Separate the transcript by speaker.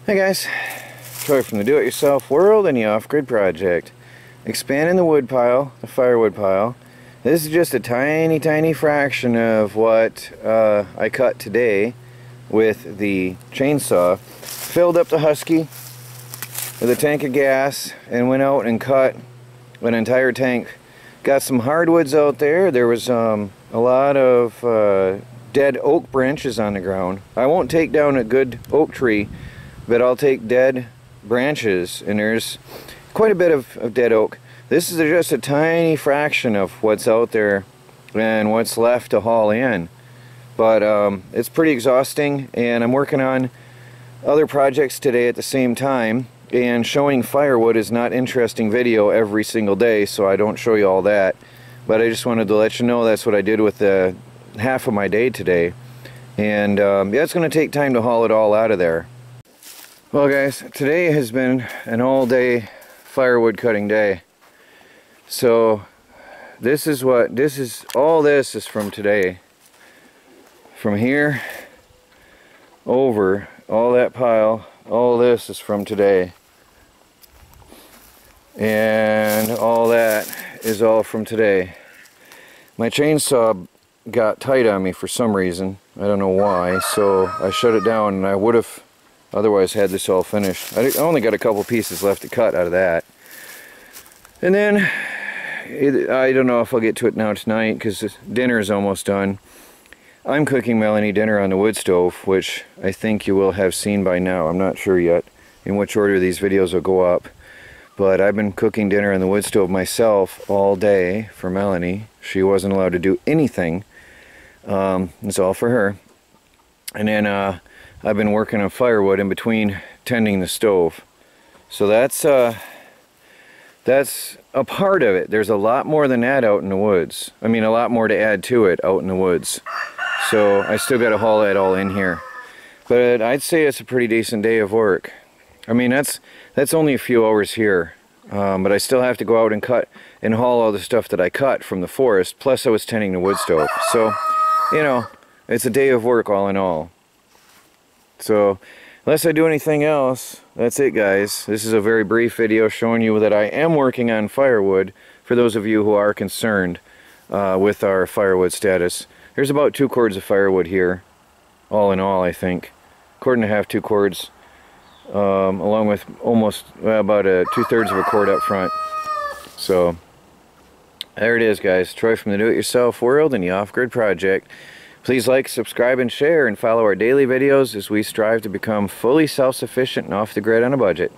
Speaker 1: Hey guys, Troy from the Do-It-Yourself World and the Off-Grid Project. Expanding the wood pile, the firewood pile. This is just a tiny fraction of what I cut today with the chainsaw. Filled up the husky with a tank of gas and went out and cut an entire tank. Got some hardwoods out there. There was a lot of dead oak branches on the ground. I won't take down a good oak tree, but I'll take dead branches, and there's quite a bit of dead oak. This is just a tiny fraction of what's out there and what's left to haul in, but it's pretty exhausting, and I'm working on other projects today at the same time, and showing firewood is not interesting video every single day, so I don't show you all that. But I just wanted to let you know that's what I did with the half of my day today, and yeah, it's going to take time to haul it all out of there. Well guys, today has been an all-day firewood cutting day. So all this is from today. From here over, all that pile, all this is from today. And all that is all from today. My chainsaw got tight on me for some reason. I don't know why, so I shut it down, and I would have otherwise had this all finished. I only got a couple pieces left to cut out of that. And then, I don't know if I'll get to it now tonight because dinner is almost done. I'm cooking Melanie dinner on the wood stove, which I think you will have seen by now. I'm not sure yet in which order these videos will go up. But I've been cooking dinner on the wood stove myself all day for Melanie. She wasn't allowed to do anything. It's all for her. And then I've been working on firewood in between tending the stove. So that's a part of it. There's a lot more than that out in the woods. I mean, a lot more to add to it out in the woods. So I still got to haul that all in here. But I'd say it's a pretty decent day of work. I mean, that's only a few hours here. But I still have to go out and cut and haul all the stuff that I cut from the forest. Plus I was tending the wood stove. So, you know, it's a day of work all in all. So, unless I do anything else, that's it guys. This is a very brief video showing you that I am working on firewood for those of you who are concerned with our firewood status. There's about 2 cords of firewood here, all in all, I think. 1.5, 2 cords, along with almost about 2/3 of a cord up front. So, there it is guys. Troy from the Do-It-Yourself World and the Off-Grid Project. Please like, subscribe, and share, and follow our daily videos as we strive to become fully self-sufficient and off the grid on a budget.